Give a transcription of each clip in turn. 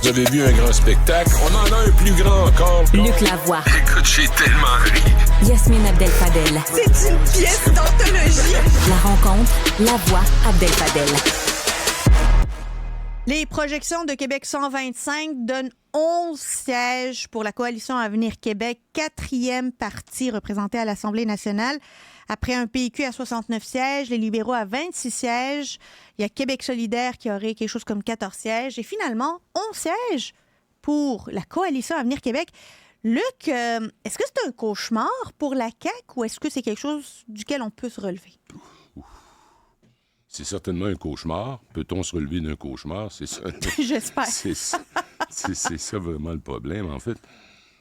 Vous avez vu un grand spectacle? On en a un plus grand encore. Luc Lavoie. Écoute, j'ai tellement ri. Yasmine Abdel-Fadel. C'est une pièce d'anthologie. La rencontre, Lavoie Abdel-Fadel. Les projections de Québec 125 donnent 11 sièges pour la coalition Avenir Québec, 4e parti représenté à l'Assemblée nationale. Après un PQ à 69 sièges, les libéraux à 26 sièges. Il y a Québec solidaire qui aurait quelque chose comme 14 sièges. Et finalement, 11 sièges pour la coalition Avenir Québec. Luc, est-ce que c'est un cauchemar pour la CAQ ou est-ce que c'est quelque chose duquel on peut se relever? C'est certainement un cauchemar. Peut-on se relever d'un cauchemar? C'est ça. J'espère. C'est ça vraiment le problème, en fait.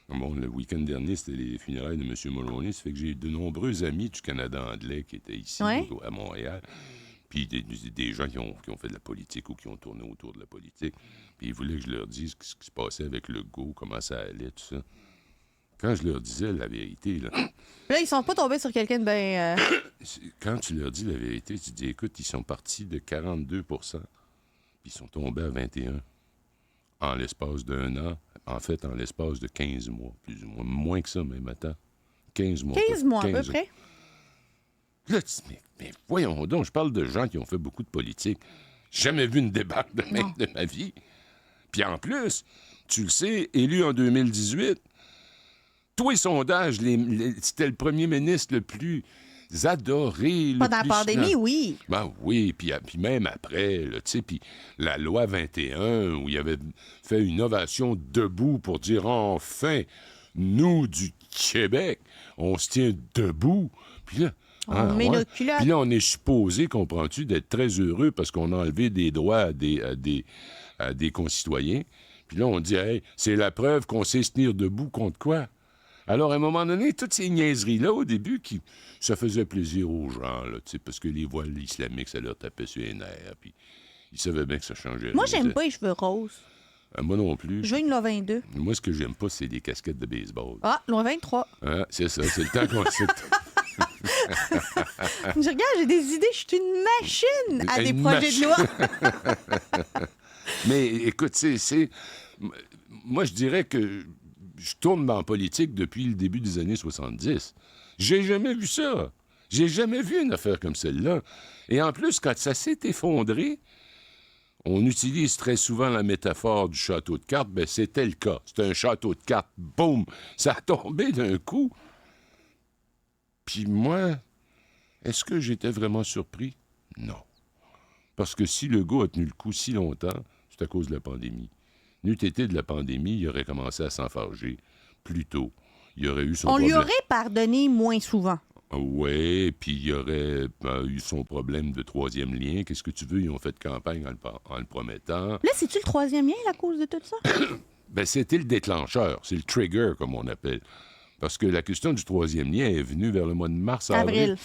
Bon, le week-end dernier, c'était les funérailles de M. Mulroney. Ça fait que j'ai de nombreux amis du Canada anglais qui étaient ici, à Montréal. Puis des gens qui ont fait de la politique ou qui ont tourné autour de la politique. Puis ils voulaient que je leur dise ce qui se passait avec le go, comment ça allait, tout ça. Quand je leur disais la vérité, là... Là, ils sont pas tombés sur quelqu'un de bien... Quand tu leur dis la vérité, tu dis, écoute, ils sont partis de 42 puis ils sont tombés à 21 en l'espace d'un an. En fait, en l'espace de 15 mois, plus ou moins. Moins que ça, même, attends. 15 mois. 15 mois, à peu près. Là, tu dis, mais voyons donc, je parle de gens qui ont fait beaucoup de politique. Jamais vu une débâcle de ma vie. Puis en plus, tu le sais, élu en 2018... Tous les sondages, c'était le premier ministre le plus adoré. Pas dans la pandémie, oui. Ben oui, puis même après, tu sais, puis la loi 21, où il avait fait une ovation debout pour dire enfin, nous du Québec, on se tient debout. Puis là, on met nos culottes. Puis là, on est supposé, comprends-tu, d'être très heureux parce qu'on a enlevé des droits à des concitoyens. Puis là, on dit, hey, c'est la preuve qu'on sait se tenir debout contre quoi? Alors, à un moment donné, toutes ces niaiseries-là, au début, ça faisait plaisir aux gens, là, parce que les voiles islamiques, ça leur tapait sur les nerfs, puis ils savaient bien que ça changeait. Moi, j'aime pas les cheveux roses. Moi non plus. Je veux une loi 22. Moi, ce que j'aime pas, c'est les casquettes de baseball. Ah, loi 23. Ah, c'est ça, c'est le temps qu'on... Je regarde, j'ai des idées, je suis une machine à des projets de loi. Mais écoute, moi, je dirais que... Je tourne dans la politique depuis le début des années 70. J'ai jamais vu ça. J'ai jamais vu une affaire comme celle-là. Et en plus, quand ça s'est effondré, on utilise très souvent la métaphore du château de cartes. Ben, c'était le cas. C'était un château de cartes. Boum! Ça a tombé d'un coup. Puis moi, est-ce que j'étais vraiment surpris? Non. Parce que si le gars a tenu le coup si longtemps, c'est à cause de la pandémie. N'eût été de la pandémie, il aurait commencé à s'enfarger plus tôt. Il aurait eu son problème. On lui aurait pardonné moins souvent. Oui, puis il aurait eu son problème de troisième lien. Qu'est-ce que tu veux? Ils ont fait campagne en le promettant. Là, c'est-tu le troisième lien, à cause de tout ça? Ben, c'était le déclencheur. C'est le trigger, comme on appelle. Parce que la question du troisième lien est venue vers le mois de mars-avril.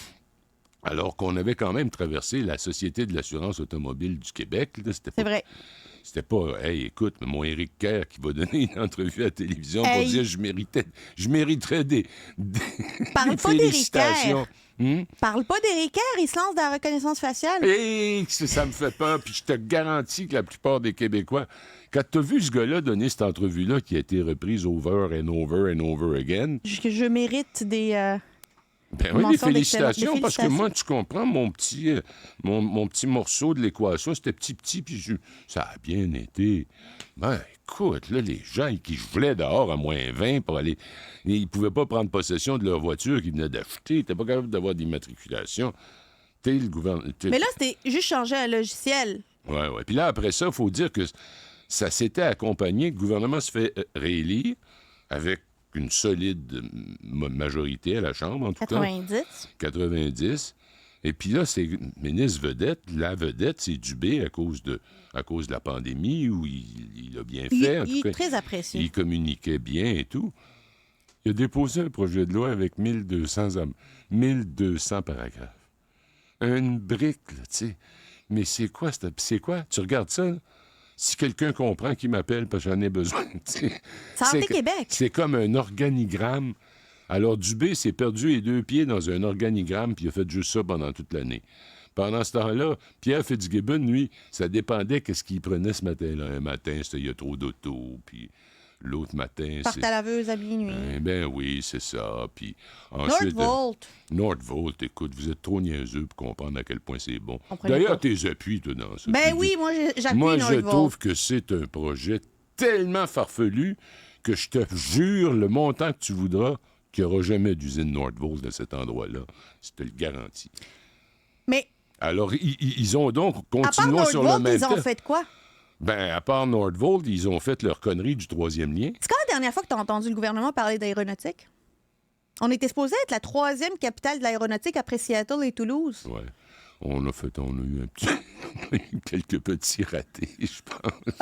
Alors qu'on avait quand même traversé la Société de l'assurance automobile du Québec. Là, c'est vrai. C'était pas, hey, écoute, mon Éric Kerr qui va donner une entrevue à la télévision pour dire je mériterais des Parle pas félicitations. Parle pas d'Éric Kerr, il se lance dans la reconnaissance faciale. Et ça me fait peur, puis je te garantis que la plupart des Québécois, quand t'as vu ce gars-là donner cette entrevue-là qui a été reprise over and over and over again... Je mérite des... Ben oui, des félicitations, parce que moi, tu comprends, mon petit morceau de l'équation, c'était petit, puis ça a bien été. Ben, écoute, là, les gens qui voulaient dehors à moins 20 pour aller... Ils pouvaient pas prendre possession de leur voiture qu'ils venaient d'acheter, ils n'étaient pas capables d'avoir d'immatriculation. T'es le gouvernement... Mais là, c'était juste changer un logiciel. Oui. Puis là, après ça, il faut dire que ça s'était accompagné, le gouvernement se fait réélire avec une solide majorité à la Chambre, en tout 90. cas. 90. Et puis là, c'est ministre vedette. La vedette, c'est Dubé à cause de la pandémie, où il a bien fait. Il est très apprécié. Il communiquait bien et tout. Il a déposé un projet de loi avec 1200 paragraphes. Une brique, là, tu sais. Mais c'est quoi? Tu regardes ça, là? Si quelqu'un comprend, qu'il m'appelle parce que j'en ai besoin. Santé Québec. C'est comme un organigramme. Alors, Dubé s'est perdu les deux pieds dans un organigramme puis il a fait juste ça pendant toute l'année. Pendant ce temps-là, Pierre Fitzgibbon, lui, ça dépendait qu'est-ce qu'il prenait ce matin-là. Un matin, c'était il y a trop d'auto, puis l'autre matin, Porte à laveuse à minuit. Ben oui, c'est ça. Puis ensuite... Nordvolt. Nordvolt, écoute, vous êtes trop niaiseux pour comprendre à quel point c'est bon. Comprenez D'ailleurs, pas. tes appuis, toi, dans ça. Ben oui, moi, j'appuie Moi, je Nordvolt. trouve que c'est un projet tellement farfelu que je te jure, le montant que tu voudras, qu'il n'y aura jamais d'usine Nordvolt à cet endroit-là. Je te le garantis. Mais Alors, ils ont donc, à part continuons sur le Nordvolt, même ils ont thème. fait quoi? Ben, à part Nordvolt, ils ont fait leur connerie du troisième lien. C'est quand la dernière fois que tu as entendu le gouvernement parler d'aéronautique? On était supposé être la 3e capitale de l'aéronautique après Seattle et Toulouse. Ouais. On a eu un petit... quelques petits ratés, je pense.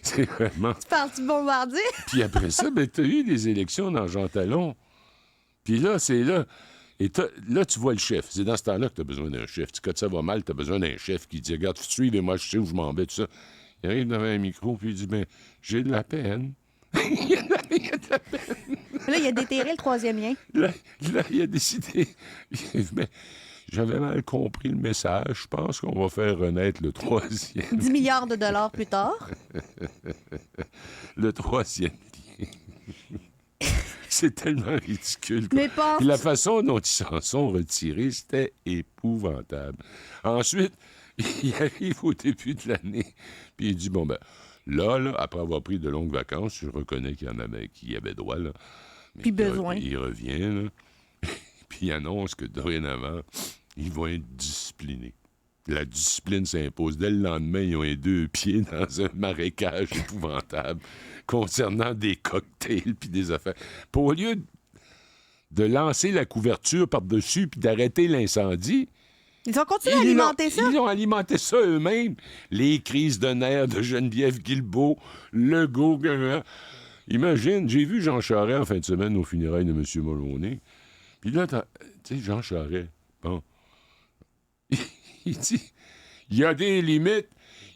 C'est vraiment... Tu parles du bombardier? Puis après ça, ben, tu as eu des élections dans Jean Talon. Puis là, c'est là. Et là, tu vois le chef. C'est dans ce temps-là que tu as besoin d'un chef. Quand ça va mal, tu as besoin d'un chef qui dit regarde, suivez-moi, je sais où je m'en vais, tout ça. Il arrive devant un micro, puis il dit ben, j'ai de la peine. Il y a de la peine. Là, il a déterré le 3e lien. Là, il a décidé. Mais j'avais mal compris le message. Je pense qu'on va faire renaître le troisième. 10 milliards de dollars plus tard. Le troisième lien. C'est tellement ridicule. Mais pas... Puis la façon dont ils s'en sont retirés, c'était épouvantable. Ensuite, il arrive au début de l'année, puis il dit, bon, ben, là, après avoir pris de longues vacances, je reconnais qu'il y avait droit, là. Mais Puis besoin. Il revient, là, puis il annonce que dorénavant, ils vont être disciplinés. La discipline s'impose. Dès le lendemain, ils ont les 2 pieds dans un marécage épouvantable concernant des cocktails puis des affaires. Pour au lieu de lancer la couverture par-dessus puis d'arrêter l'incendie, Ils ont continué à alimenter ça. Ils ont alimenté ça eux-mêmes. Les crises de nerfs de Geneviève Guilbeault, Legault... Imagine, j'ai vu Jean Charest en fin de semaine aux funérailles de M. Mulroney. Puis là, tu sais, Jean Charest, bon... Il dit, il y a des limites.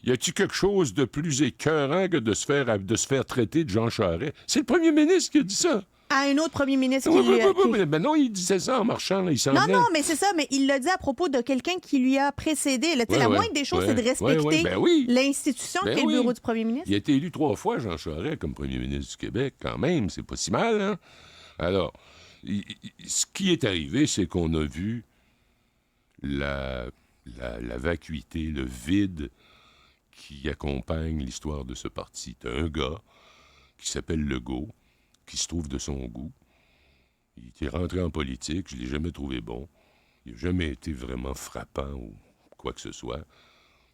Y a-t-il quelque chose de plus écœurant que de se faire traiter de Jean Charest? C'est le premier ministre qui a dit ça. À un autre premier ministre Oui, mais non, il disait ça en marchant. Là, il s'en venait. Non, mais c'est ça, mais il l'a dit à propos de quelqu'un qui lui a précédé. Là, la moindre des choses, c'est de respecter l'institution qui est le bureau du premier ministre. Il a été élu 3 fois, Jean Charest, comme premier ministre du Québec, quand même. C'est pas si mal, hein? Alors, ce qui est arrivé, c'est qu'on a vu la vacuité, le vide qui accompagne l'histoire de ce parti. T'as un gars qui s'appelle Legault, qui se trouve de son goût. Il était rentré en politique, je ne l'ai jamais trouvé bon. Il n'a jamais été vraiment frappant ou quoi que ce soit.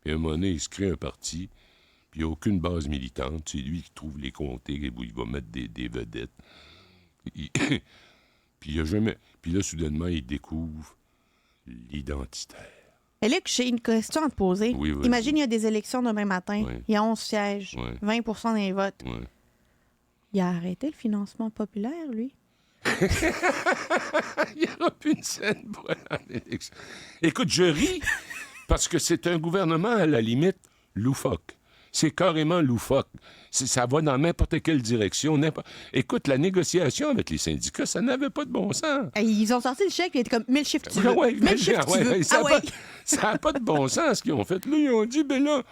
Puis à un moment donné, il se crée un parti, puis il n'y a aucune base militante. C'est lui qui trouve les comtés où il va mettre des vedettes. Puis là, soudainement, il découvre l'identitaire. Mais Luc, j'ai une question à te poser. Oui, imagine, il y a des élections demain matin. Oui. Il y a 11 sièges, 20 des votes. Ouais. Il a arrêté le financement populaire, lui. Il n'y aura plus une scène pour aller en élection. Écoute, je ris parce que c'est un gouvernement, à la limite, loufoque. C'est carrément loufoque. Ça va dans n'importe quelle direction. Écoute, la négociation avec les syndicats, ça n'avait pas de bon sens. Ils ont sorti le chèque et il était comme 1000 chiffres que tu veux. 1000 chiffres que tu veux. Ça n'a pas de bon sens ce qu'ils ont fait. Là, ils ont dit, ben là,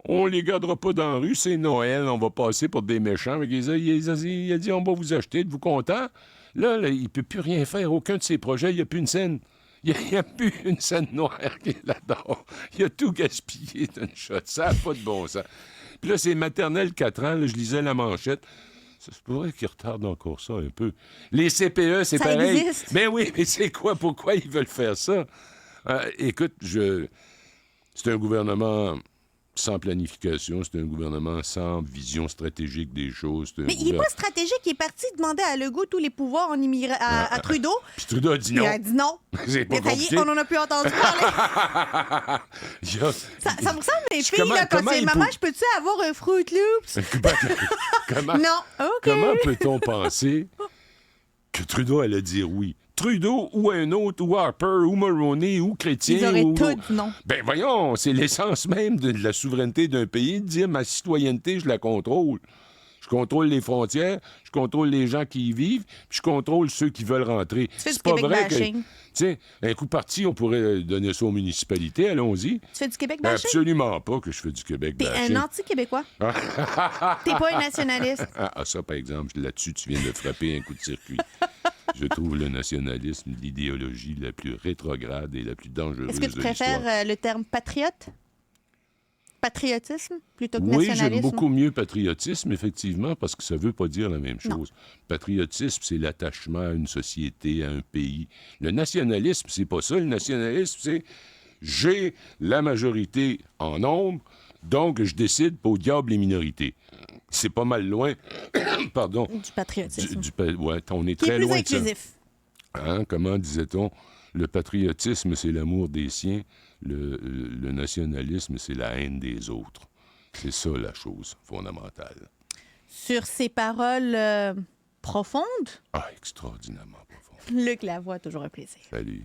on les gardera pas dans la rue, c'est Noël, on va passer pour des méchants. Il a dit, on va vous acheter, êtes-vous content? Là, il ne peut plus rien faire, aucun de ses projets, il n'y a plus une scène. Il n'y a plus une scène noire qui est là-dedans. Il a tout gaspillé d'une shot. Ça n'a pas de bon sens. Puis là, c'est maternelle 4 ans, là, je lisais la manchette. Ça se pourrait qu'ils retardent encore ça un peu. Les CPE, c'est pareil. Existe. Mais oui, mais c'est quoi? Pourquoi ils veulent faire ça? Écoute, c'est un gouvernement sans planification, c'est un gouvernement sans vision stratégique des choses. Mais il n'est pas stratégique. Il est parti demander à Legault tous les pouvoirs à Trudeau. Puis Trudeau a dit non. Il a dit non. C'est pas compliqué. On n'en a plus entendu parler. Ça me ressemble les filles, là, quand c'est « Maman, je peux-tu avoir un Fruit Loops? » Non, OK. Comment peut-on penser que Trudeau allait dire oui? Trudeau ou un autre, ou Harper, ou Mulroney, ou Chrétien. Ils auraient tous non. Ben voyons, c'est l'essence même de la souveraineté d'un pays de dire ma citoyenneté, je la contrôle. Je contrôle les frontières, je contrôle les gens qui y vivent, puis je contrôle ceux qui veulent rentrer. Tu fais du C'est pas Québec vrai bashing. Tiens, un coup parti, on pourrait donner ça aux municipalités, allons-y. Tu fais du Québec bashing? Absolument pas que je fais du Québec T'es bashing. un anti-québécois. T'es pas un nationaliste. Ça, par exemple, là-dessus, tu viens de frapper un coup de circuit. Je trouve le nationalisme l'idéologie la plus rétrograde et la plus dangereuse Est-ce que de tu l'histoire. préfères le terme patriote? Patriotisme plutôt que Oui, nationalisme? j'aime beaucoup mieux patriotisme, effectivement, parce que ça ne veut pas dire la même chose. Patriotisme, c'est l'attachement à une société, à un pays. Le nationalisme, c'est pas ça. Le nationalisme, c'est j'ai la majorité en nombre, donc je décide pour au diable les minorités. C'est pas mal loin, pardon, Du patriotisme. ouais, on est Qui est très plus loin de ça. inclusif. Hein, comment disait-on? Le patriotisme, c'est l'amour des siens. Le nationalisme, c'est la haine des autres. C'est ça la chose fondamentale. Sur ces paroles profondes, Ah, extraordinairement profond. Luc Lavoie, toujours un plaisir. Salut.